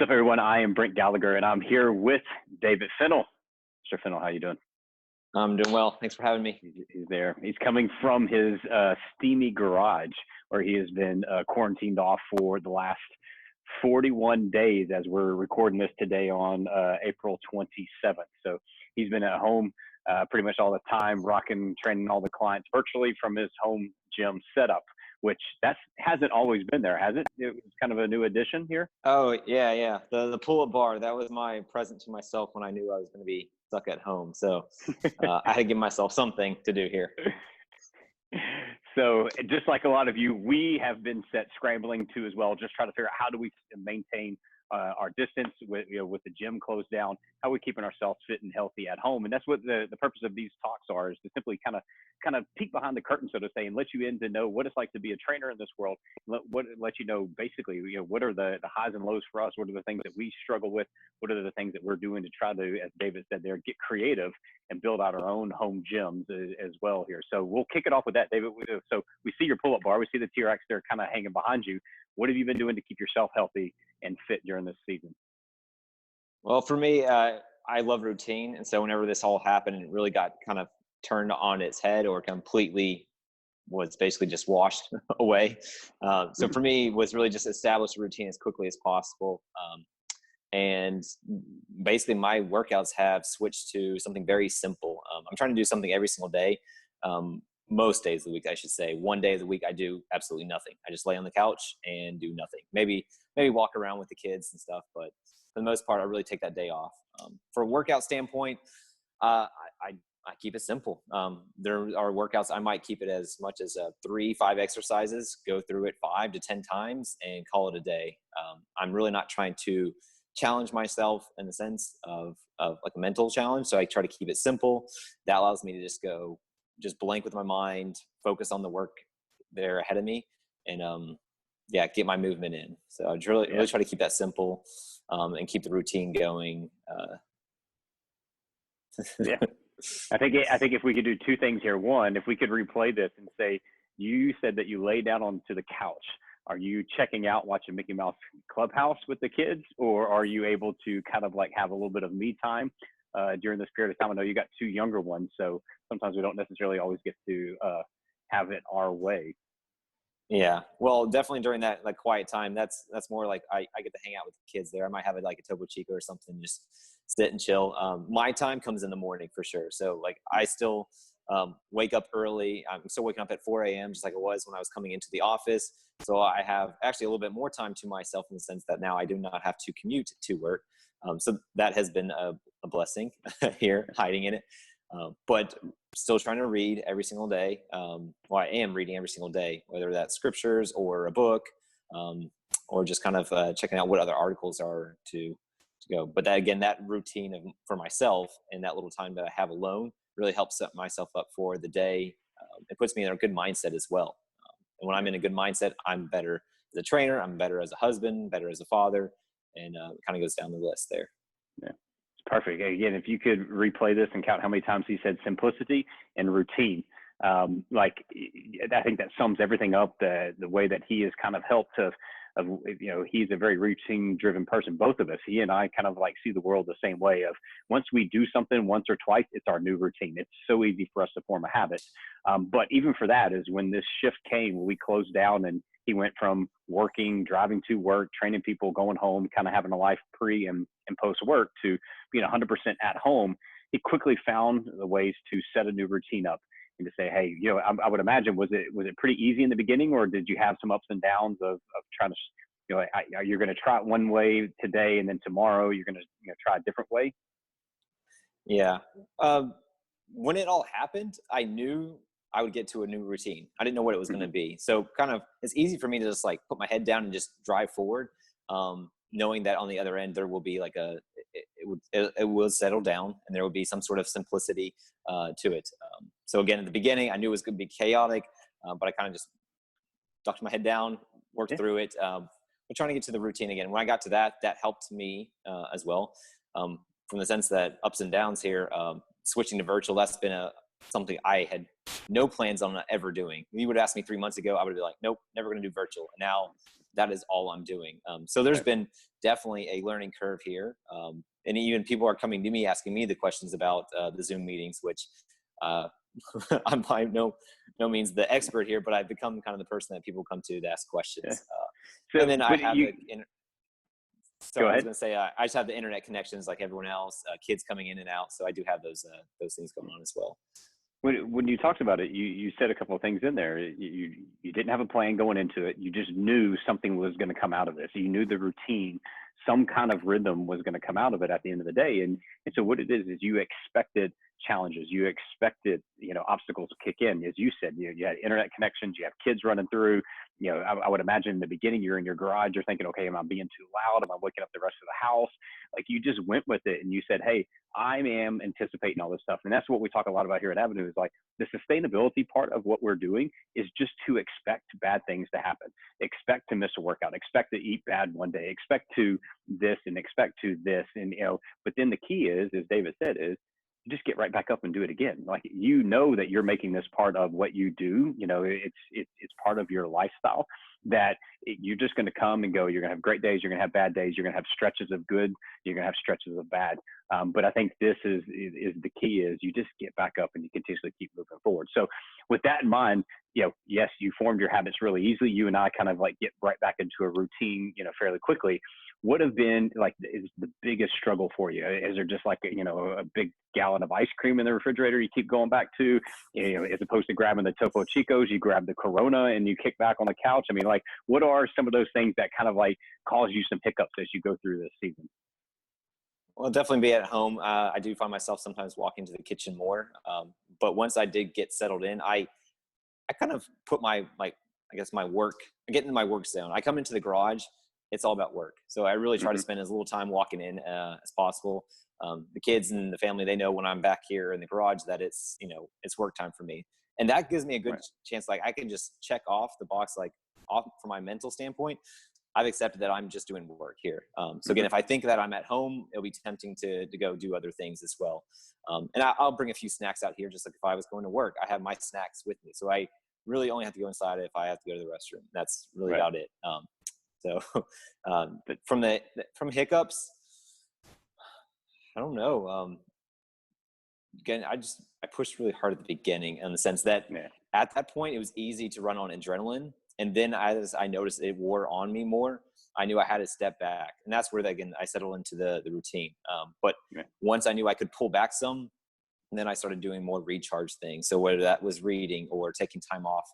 What's up, everyone? I am Brent Gallagher, and I'm here with David Fennell. Mr. Fennell, how you doing? I'm doing well. Thanks for having me. He's there. He's coming from his steamy garage, where he has been quarantined off for the last 41 days as we're recording this today on April 27th. So he's been at home pretty much all the time, training all the clients virtually from his home gym setup, which that hasn't always been there, has it? It was kind of a new addition here. Oh, yeah. The pull-up bar, that was my present to myself when I knew I was going to be stuck at home. So I had to give myself something to do here. So just like a lot of you, we have been scrambling to as well, just trying to figure out how do we maintain our distance with the gym closed down, how are we keeping ourselves fit and healthy at home. And that's what the purpose of these talks are, is to simply kind of peek behind the curtain, so to say, and let you in to know what it's like to be a trainer in this world. Let you know basically, what are the highs and lows for us? What are the things that we struggle with? What are the things that we're doing to try to, as David said there, get creative and build out our own home gyms as well here. So we'll kick it off with that, David. So we see your pull-up bar. We see the T-Rex there kind of hanging behind you. What have you been doing to keep yourself healthy and fit during this season? Well, for me, I love routine. And so whenever this all happened, it really got kind of turned on its head, or completely was basically just washed away. So for me, was really just establish a routine as quickly as possible. And basically my workouts have switched to something very simple. I'm trying to do something every single day. Most days of the week, I should say. One day of the week, I do absolutely nothing. I just lay on the couch and do nothing. Maybe walk around with the kids and stuff, but for the most part, I really take that day off. For a workout standpoint, I keep it simple. There are workouts I might keep it as much as 3-5 exercises, go through it 5 to 10 times, and call it a day. I'm really not trying to challenge myself in the sense of like a mental challenge, so I try to keep it simple. That allows me to just blank with my mind, focus on the work there ahead of me, and get my movement in. So I really try to keep that simple, and keep the routine going. Yeah. I think if we could do two things here. One, if we could replay this and say, you said that you lay down onto the couch. Are you checking out watching Mickey Mouse Clubhouse with the kids, or are you able to kind of like have a little bit of me time during this period of time? I know you got 2 younger ones, so sometimes we don't necessarily always get to have it our way. Yeah, well, definitely during that like quiet time, that's more like I get to hang out with the kids there. I might have like a Topo Chico or something, just sit and chill. My time comes in the morning for sure. So like I still wake up early. I'm still waking up at 4 a.m. just like it was when I was coming into the office. So I have actually a little bit more time to myself in the sense that now I do not have to commute to work. So that has been a blessing here, hiding in it. But still trying to read every single day. I am reading every single day, whether that's scriptures or a book, or just kind of checking out what other articles are to go. But that routine for myself and that little time that I have alone really helps set myself up for the day. It puts me in a good mindset as well. And when I'm in a good mindset, I'm better as a trainer, I'm better as a husband, better as a father, and it kind of goes down the list there. Yeah. Perfect. Again, if you could replay this and count how many times he said simplicity and routine, I think that sums everything up. The way that he has kind of helped to, he's a very routine-driven person. Both of us, he and I, kind of like see the world the same way. Of once we do something once or twice, it's our new routine. It's so easy for us to form a habit. But even for that is when this shift came, when we closed down and he went from working, driving to work, training people, going home, kind of having a life pre and post work, to being 100% at home. He quickly found the ways to set a new routine up and to say, hey, I would imagine, was it pretty easy in the beginning, or did you have some ups and downs of trying to, you're going to try it one way today and then tomorrow you're going to try a different way? Yeah. When it all happened, I knew I would get to a new routine. I didn't know what it was going to be. So kind of, it's easy for me to just like put my head down and just drive forward. Knowing that on the other end, there will be like it will settle down and there will be some sort of simplicity to it. So again, at the beginning, I knew it was going to be chaotic, but I kind of just ducked my head down, worked through it. But trying to get to the routine again. When I got to that helped me as well. From the sense that ups and downs here, switching to virtual, that's been something I had no plans on ever doing. If you would ask me 3 months ago, I would be like, nope, never going to do virtual. And now that is all I'm doing. So there's been definitely a learning curve here. And even people are coming to me asking me the questions about the Zoom meetings, which uh, I'm by no means the expert here, but I've become kind of the person that people come to ask Yeah. questions. And So, then I but have you so go I was ahead. going to say I just have the internet connections like everyone else, kids coming in and out. So I do have those things going on as well. When you talked about it, you said a couple of things in there. You didn't have a plan going into it. You just knew something was going to come out of this. You knew the routine, some kind of rhythm was going to come out of it at the end of the day. And so what it is you expected challenges. You expected, obstacles to kick in. As you said, you had internet connections, you have kids running through. I would imagine in the beginning you're in your garage, you're thinking, okay, am I being too loud? Am I waking up the rest of the house? Like you just went with it and you said, hey, I am anticipating all this stuff. And that's what we talk a lot about here at Avenu is like the sustainability part of what we're doing is just to expect bad things to happen. Expect to miss a workout, expect to eat bad one day, expect to this and expect to this. And, but then the key is, as David said, is just get right back up and do it again. Like, that you're making this part of what you do, it's part of your lifestyle that you're just going to come and go. You're going to have great days. You're going to have bad days. You're going to have stretches of good. You're going to have stretches of bad. But I think this is the key is you just get back up and you continuously keep moving forward. So with that in mind, yes, you formed your habits really easily. You and I kind of like get right back into a routine, fairly quickly. What have been like is the biggest struggle for you? Is there just like, a big gallon of ice cream in the refrigerator you keep going back to, as opposed to grabbing the Topo Chicos, you grab the Corona and you kick back on the couch? I mean, like, what are some of those things that kind of like cause you some hiccups as you go through this season? Well, definitely be at home. I do find myself sometimes walking to the kitchen more. But once I did get settled in, I kind of put I guess my work, I get into my work zone. I come into the garage, it's all about work. So I really try to spend as little time walking in as possible. The kids and the family, they know when I'm back here in the garage that it's work time for me. And that gives me a good Right. chance. Like I can just check off the box, like off from my mental standpoint. I've accepted that I'm just doing work here. So again, if I think that I'm at home, it'll be tempting to go do other things as well. And I'll bring a few snacks out here, just like if I was going to work, I have my snacks with me. So I really only have to go inside if I have to go to the restroom. That's really Right. about it. So but from hiccups, I don't know. Again, I pushed really hard at the beginning in the sense that Yeah. at that point it was easy to run on adrenaline, and then as I noticed it wore on me more, I knew I had to step back, and that's where again I settled into the routine. But Yeah. once I knew I could pull back some, and then I started doing more recharge things. So whether that was reading or taking time off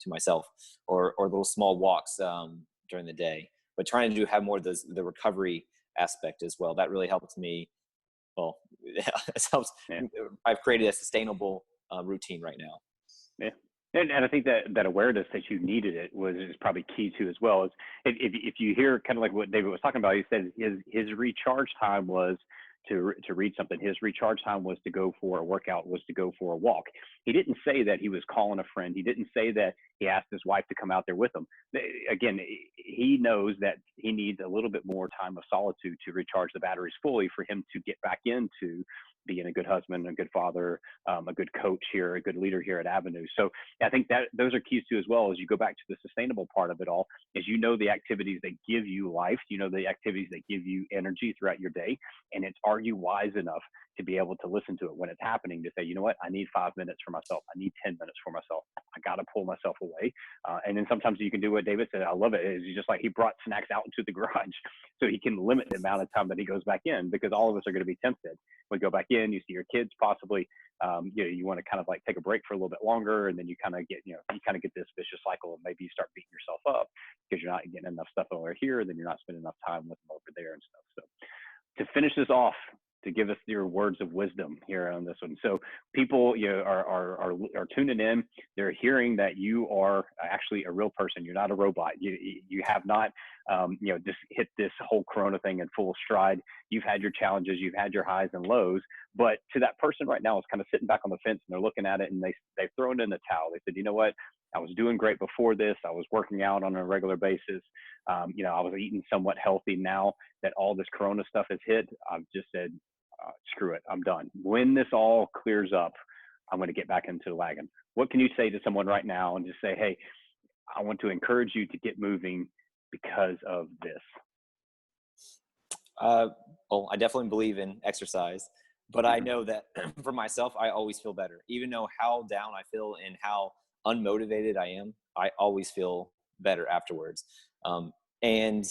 to myself, or little small walks during the day, but trying to have more of the recovery aspect as well. That really helped me. Well, it helps. Yeah. I've created a sustainable routine right now. Yeah. And I think that awareness that you needed is probably key too as well. Is if you hear kind of like what David was talking about, he said his recharge time was to read something. His recharge time was to go for a workout, was to go for a walk. He didn't say that he was calling a friend. He didn't say that he asked his wife to come out there with him. Again, he knows that he needs a little bit more time of solitude to recharge the batteries fully for him to get back into being a good husband, a good father, a good coach here, a good leader here at Avenu. So I think that those are keys too, as well as you go back to the sustainable part of it all, is the activities that give you life, the activities that give you energy throughout your day. And are you wise enough to be able to listen to it when it's happening, to say, you know what, I need 5 minutes for myself. I need 10 minutes for myself. I got to pull myself away. And then sometimes you can do what David said. I love it. Is just like he brought snacks out into the garage so he can limit the amount of time that he goes back in, because all of us are going to be tempted. We go back in, you see your kids possibly, you want to kind of like take a break for a little bit longer, and then you kind of get, this vicious cycle, and maybe you start beating yourself up because you're not getting enough stuff over here, and then you're not spending enough time with them over there and stuff. So to finish this off, to give us your words of wisdom here on this one. So people are tuning in. They're hearing that you are actually a real person. You're not a robot. You have not just hit this whole Corona thing in full stride. You've had your challenges. You've had your highs and lows. But to that person right now is kind of sitting back on the fence, and they're looking at it, and they've thrown in the towel. They said, you know what? I was doing great before this. I was working out on a regular basis. I was eating somewhat healthy. Now that all this Corona stuff has hit, I've just said, screw it, I'm done. When this all clears up, I'm going to get back into the wagon. What can you say to someone right now and just say, hey, I want to encourage you to get moving because of this? Uh, well, I definitely believe in exercise, but I Mhm. know that for myself, I always feel better. Even though how down I feel and how unmotivated I am, I always feel better afterwards. Um, and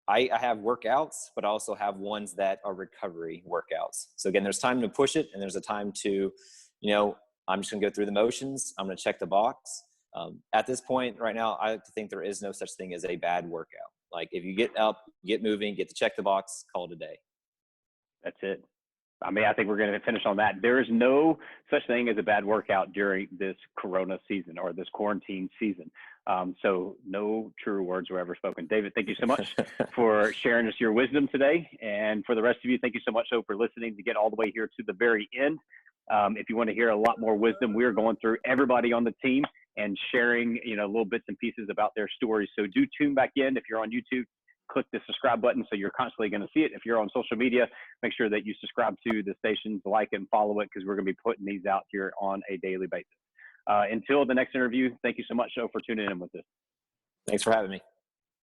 I have workouts, but I also have ones that are recovery workouts. So again, there's time to push it, and there's a time to, I'm just gonna go through the motions. I'm gonna check the box. At this point right now, I think there is no such thing as a bad workout. Like if you get up, get moving, get to check the box, call it a day. That's it. I mean, I think we're going to finish on that. There is no such thing as a bad workout during this Corona season or this quarantine season. So no truer words were ever spoken. David, thank you so much for sharing us your wisdom today. And for the rest of you, thank you so much, for listening to get all the way here to the very end. If you want to hear a lot more wisdom, we're going through everybody on the team and sharing, little bits and pieces about their stories. So do tune back in. If you're on YouTube, click the subscribe button so you're constantly going to see it. If you're on social media, make sure that you subscribe to the stations, like and follow it, because we're going to be putting these out here on a daily basis. Until the next interview, thank you so much, for tuning in with us. Thanks for having me.